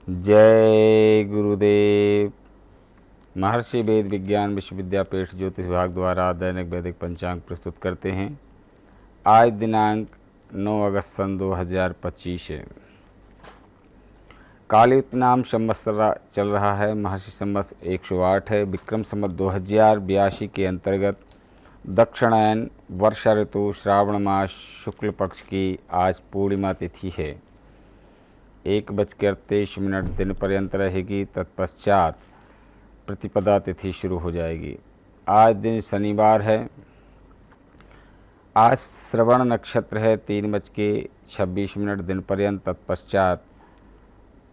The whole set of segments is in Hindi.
जय गुरुदेव। महर्षि वेद विज्ञान विश्वविद्यापीठ ज्योतिष विभाग द्वारा दैनिक वैदिक पंचांग प्रस्तुत करते हैं। आज दिनांक 9 अगस्त सन 2025 है। कालयुक्त नाम संवत्सर चल रहा है। महर्षि संवत्सर 108 है। विक्रम संवत 2082 के अंतर्गत दक्षिणायन वर्षा ऋतु श्रावण मास शुक्ल पक्ष की आज पूर्णिमा तिथि है। 1:23 दिन पर्यंत रहेगी। तत्पश्चात प्रतिपदा तिथि शुरू हो जाएगी। आज दिन शनिवार है। आज श्रवण नक्षत्र है 3:26 दिन पर्यंत। तत्पश्चात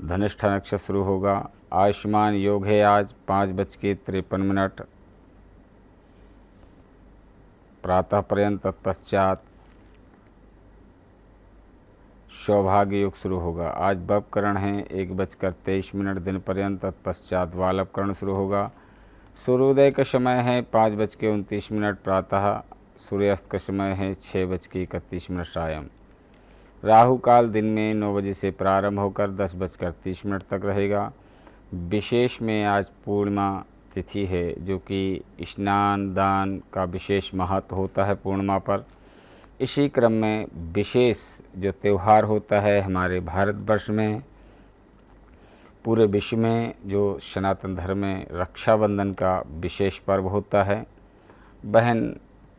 धनिष्ठा नक्षत्र शुरू होगा। आयुष्मान योग है आज 5:53 प्रातः पर्यंत। तत्पश्चात सौभाग्य योग शुरू होगा। आज बपकरण है 1:23 दिन पर्यंत। तत्पश्चात वालभकरण शुरू होगा। सूर्योदय का समय है 5:29 प्रातः। सूर्यास्त का समय है 6:31 सायं। राहु काल दिन में 9 बजे से प्रारंभ होकर 10:30 तक रहेगा। विशेष में आज पूर्णिमा तिथि है, जो कि स्नान दान का विशेष महत्व होता है पूर्णिमा पर। इसी क्रम में विशेष जो त्यौहार होता है हमारे भारतवर्ष में, पूरे विश्व में, जो सनातन धर्म में रक्षाबंधन का विशेष पर्व होता है। बहन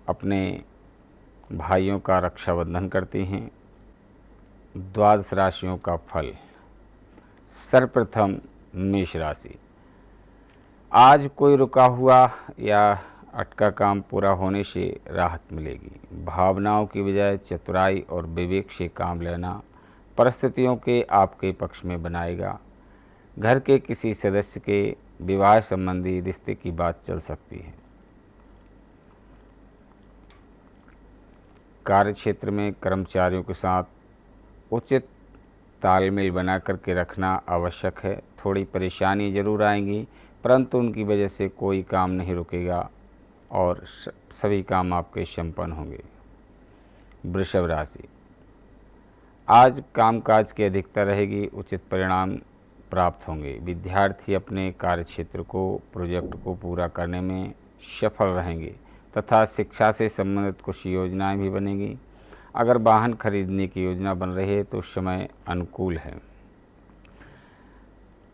अपने भाइयों का रक्षाबंधन करती हैं। द्वादश राशियों का फल। सर्वप्रथम मेष राशि। आज कोई रुका हुआ या अटका काम पूरा होने से राहत मिलेगी। भावनाओं की बजाय चतुराई और विवेक से काम लेना परिस्थितियों के आपके पक्ष में बनाएगा। घर के किसी सदस्य के विवाह संबंधी रिश्ते की बात चल सकती है। कार्यक्षेत्र में कर्मचारियों के साथ उचित तालमेल बना करके रखना आवश्यक है। थोड़ी परेशानी जरूर आएंगी, परंतु उनकी वजह से कोई काम नहीं रुकेगा और सभी काम आपके संपन्न होंगे। वृषभ राशि। आज कामकाज की अधिकता रहेगी। उचित परिणाम प्राप्त होंगे। विद्यार्थी अपने कार्यक्षेत्र को, प्रोजेक्ट को पूरा करने में सफल रहेंगे तथा शिक्षा से संबंधित कुछ योजनाएं भी बनेंगी। अगर वाहन खरीदने की योजना बन रही है तो समय अनुकूल है।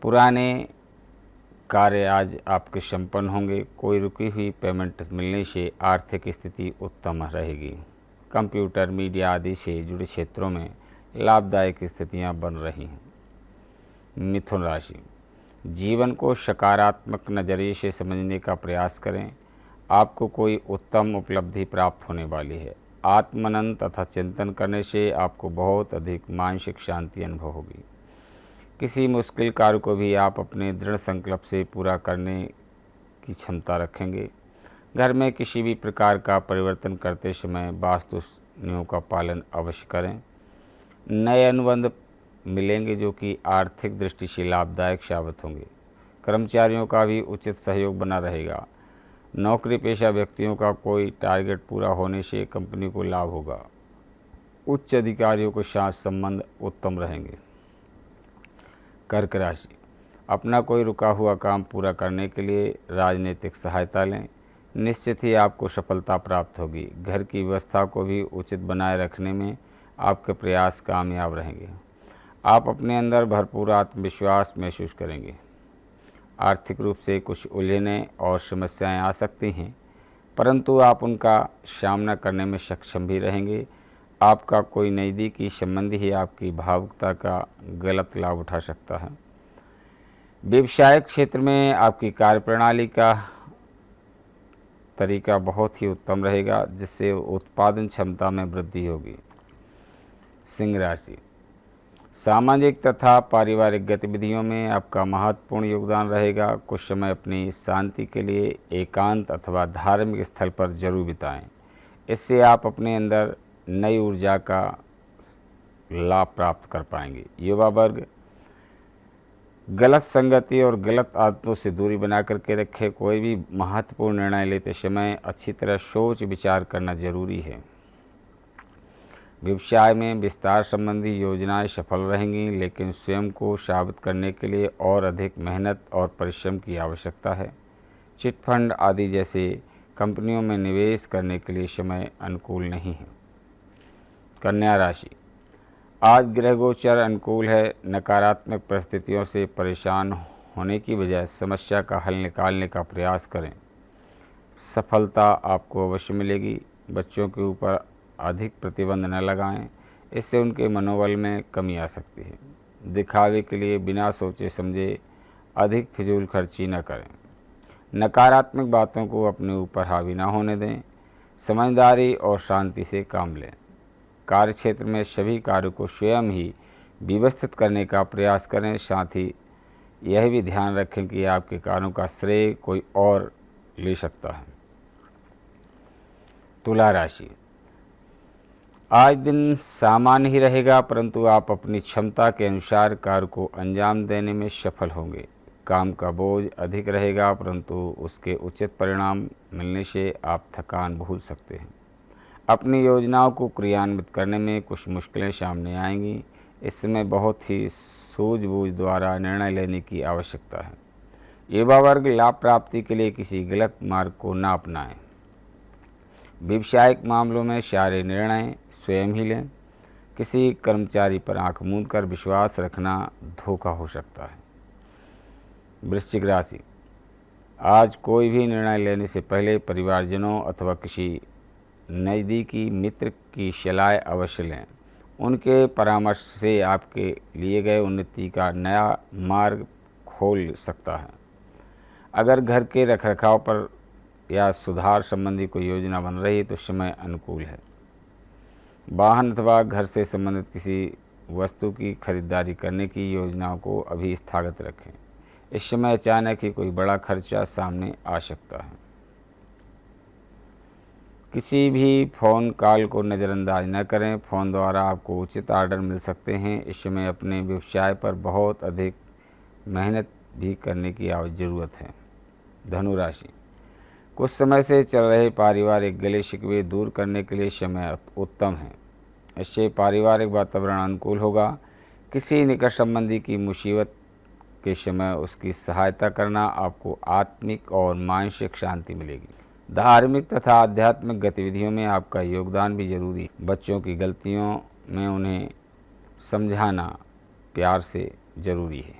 पुराने कार्य आज आपके संपन्न होंगे। कोई रुकी हुई पेमेंट मिलने से आर्थिक स्थिति उत्तम रहेगी। कंप्यूटर, मीडिया आदि से जुड़े क्षेत्रों में लाभदायक स्थितियां बन रही हैं। मिथुन राशि। जीवन को सकारात्मक नज़रिए से समझने का प्रयास करें। आपको कोई उत्तम उपलब्धि प्राप्त होने वाली है। आत्मनन तथा चिंतन करने से आपको बहुत अधिक मानसिक शांति अनुभव होगी। किसी मुश्किल कार्य को भी आप अपने दृढ़ संकल्प से पूरा करने की क्षमता रखेंगे। घर में किसी भी प्रकार का परिवर्तन करते समय वास्तु नियमों का पालन अवश्य करें। नए अनुबंध मिलेंगे जो कि आर्थिक दृष्टि से लाभदायक साबित होंगे। कर्मचारियों का भी उचित सहयोग बना रहेगा। नौकरी पेशा व्यक्तियों का कोई टारगेट पूरा होने से कंपनी को लाभ होगा। उच्च अधिकारियों के साथ संबंध उत्तम रहेंगे। कर्क राशि। अपना कोई रुका हुआ काम पूरा करने के लिए राजनीतिक सहायता लें। निश्चित ही आपको सफलता प्राप्त होगी। घर की व्यवस्था को भी उचित बनाए रखने में आपके प्रयास कामयाब रहेंगे। आप अपने अंदर भरपूर आत्मविश्वास महसूस करेंगे। आर्थिक रूप से कुछ उलझनें और समस्याएं आ सकती हैं, परंतु आप उनका सामना करने में सक्षम भी रहेंगे। आपका कोई नज़दीकी संबंधी ही आपकी भावुकता का गलत लाभ उठा सकता है। व्यवसायिक क्षेत्र में आपकी कार्यप्रणाली का तरीका बहुत ही उत्तम रहेगा, जिससे उत्पादन क्षमता में वृद्धि होगी। सिंह राशि। सामाजिक तथा पारिवारिक गतिविधियों में आपका महत्वपूर्ण योगदान रहेगा। कुछ समय अपनी शांति के लिए एकांत अथवा धार्मिक स्थल पर जरूर बिताएं। इससे आप अपने अंदर नई ऊर्जा का लाभ प्राप्त कर पाएंगे। युवा वर्ग गलत संगति और गलत आदतों से दूरी बना करके रखे। कोई भी महत्वपूर्ण निर्णय लेते समय अच्छी तरह सोच विचार करना जरूरी है। व्यवसाय में विस्तार संबंधी योजनाएं सफल रहेंगी, लेकिन स्वयं को साबित करने के लिए और अधिक मेहनत और परिश्रम की आवश्यकता है। चिट फंड आदि जैसे कंपनियों में निवेश करने के लिए समय अनुकूल नहीं है। कन्या राशि, आज ग्रह गोचर अनुकूल है। नकारात्मक परिस्थितियों से परेशान होने की बजाय समस्या का हल निकालने का प्रयास करें, सफलता आपको अवश्य मिलेगी। बच्चों के ऊपर अधिक प्रतिबंध न लगाएं, इससे उनके मनोबल में कमी आ सकती है। दिखावे के लिए बिना सोचे समझे अधिक फिजूल खर्ची न करें। नकारात्मक बातों को अपने ऊपर हावी न होने दें। समझदारी और शांति से काम लें। कार्यक्षेत्र में सभी कार्यों को स्वयं ही व्यवस्थित करने का प्रयास करें। साथ ही यह भी ध्यान रखें कि आपके कार्यों का श्रेय कोई और ले सकता है। तुला राशि, आज दिन सामान्य ही रहेगा, परंतु आप अपनी क्षमता के अनुसार कार्य को अंजाम देने में सफल होंगे। काम का बोझ अधिक रहेगा, परंतु उसके उचित परिणाम मिलने से आप थकान भूल सकते हैं। अपनी योजनाओं को क्रियान्वित करने में कुछ मुश्किलें सामने आएंगी। इस समय बहुत ही सूझबूझ द्वारा निर्णय लेने की आवश्यकता है। युवा वर्ग लाभ प्राप्ति के लिए किसी गलत मार्ग को न अपनाएं। व्यावसायिक मामलों में सारे निर्णय स्वयं ही लें। किसी कर्मचारी पर आंख मूंद कर विश्वास रखना धोखा हो सकता है। वृश्चिक राशि, आज कोई भी निर्णय लेने से पहले परिवारजनों अथवा किसी नज़दीकी मित्र की सलाह अवश्य लें। उनके परामर्श से आपके लिए गए उन्नति का नया मार्ग खोल सकता है। अगर घर के रखरखाव पर या सुधार संबंधी कोई योजना बन रही तो समय अनुकूल है। वाहन अथवा घर से संबंधित किसी वस्तु की खरीदारी करने की योजनाओं को अभी स्थगित रखें। इस समय अचानक ही कोई बड़ा खर्चा सामने आ सकता है। किसी भी फ़ोन कॉल को नज़रअंदाज न करें। फ़ोन द्वारा आपको उचित ऑर्डर मिल सकते हैं। इस समय अपने व्यवसाय पर बहुत अधिक मेहनत भी करने की ज़रूरत है। धनु राशि, कुछ समय से चल रहे पारिवारिक गिले शिकवे दूर करने के लिए समय उत्तम है। इससे पारिवारिक वातावरण अनुकूल होगा। किसी निकट संबंधी की मुसीबत के समय उसकी सहायता करना आपको आत्मिक और मानसिक शांति मिलेगी। धार्मिक तथा आध्यात्मिक गतिविधियों में आपका योगदान भी जरूरी है। बच्चों की गलतियों में उन्हें समझाना प्यार से जरूरी है।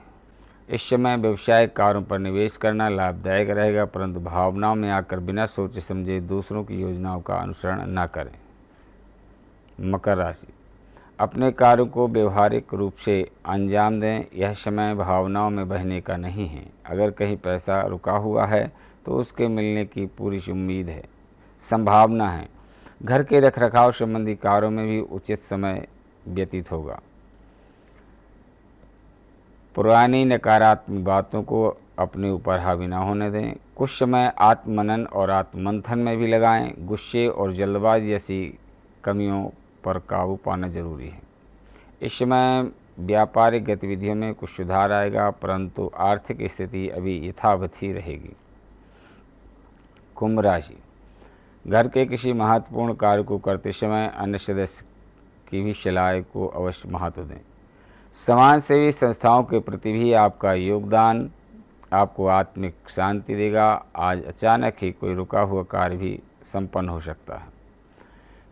इस समय व्यवसायिक कार्यों पर निवेश करना लाभदायक रहेगा, परंतु भावनाओं में आकर बिना सोचे समझे दूसरों की योजनाओं का अनुसरण न करें। मकर राशि, अपने कार्यों को व्यवहारिक रूप से अंजाम दें। यह समय भावनाओं में बहने का नहीं है। अगर कहीं पैसा रुका हुआ है तो उसके मिलने की पूरी उम्मीद है, संभावना है। घर के रखरखाव संबंधी कार्यों में भी उचित समय व्यतीत होगा। पुरानी नकारात्मक बातों को अपने ऊपर हावी न होने दें। कुछ समय आत्ममनन और आत्ममंथन में भी लगाएं। गुस्से और जल्दबाजी जैसी कमियों पर काबू पाना जरूरी है। इस समय व्यापारिक गतिविधियों में कुछ सुधार आएगा, परंतु आर्थिक स्थिति अभी यथावत ही रहेगी। कुंभ राशि, घर के किसी महत्वपूर्ण कार्य को करते समय अन्य सदस्य की भी सलाह को अवश्य महत्व दें। समाजसेवी संस्थाओं के प्रति भी आपका योगदान आपको आत्मिक शांति देगा। आज अचानक ही कोई रुका हुआ कार्य भी संपन्न हो सकता है।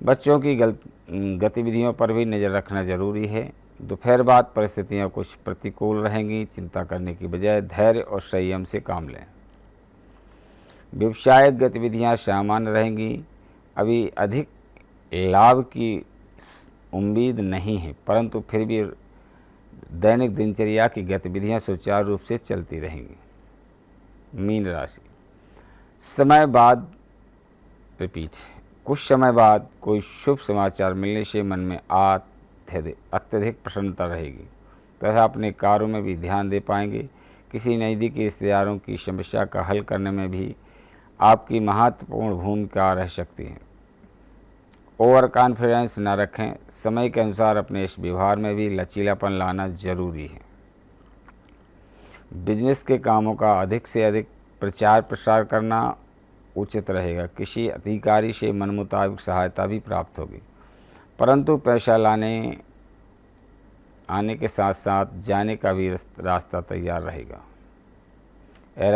बच्चों की गतिविधियों पर भी नज़र रखना जरूरी है। दोपहर बाद परिस्थितियां कुछ प्रतिकूल रहेंगी। चिंता करने की बजाय धैर्य और संयम से काम लें। व्यावसायिक गतिविधियां सामान्य रहेंगी। अभी अधिक लाभ की उम्मीद नहीं है, परंतु फिर भी दैनिक दिनचर्या की गतिविधियां सुचारू रूप से चलती रहेंगी। मीन राशि, कुछ समय बाद कोई शुभ समाचार मिलने से मन में अत्यधिक प्रसन्नता रहेगी तथा अपने कार्यों में भी ध्यान दे पाएंगे। किसी नज़दीकी रिश्तेदारों की समस्या का हल करने में भी आपकी महत्वपूर्ण भूमिका रह सकती है। ओवर कॉन्फिडेंस न रखें। समय के अनुसार अपने इस व्यवहार में भी लचीलापन लाना जरूरी है। बिजनेस के कामों का अधिक से अधिक प्रचार प्रसार करना उचित रहेगा। किसी अधिकारी से मन मुताबिक सहायता भी प्राप्त होगी। परंतु पैसा आने के साथ साथ जाने का भी रास्ता तैयार रहेगा।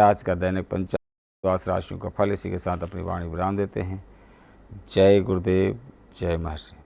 आज का दैनिक पंचांग द्वादश राशियों का फल इसी के साथ अपनी वाणी विराम देते हैं। जय गुरुदेव, जय महर्षि।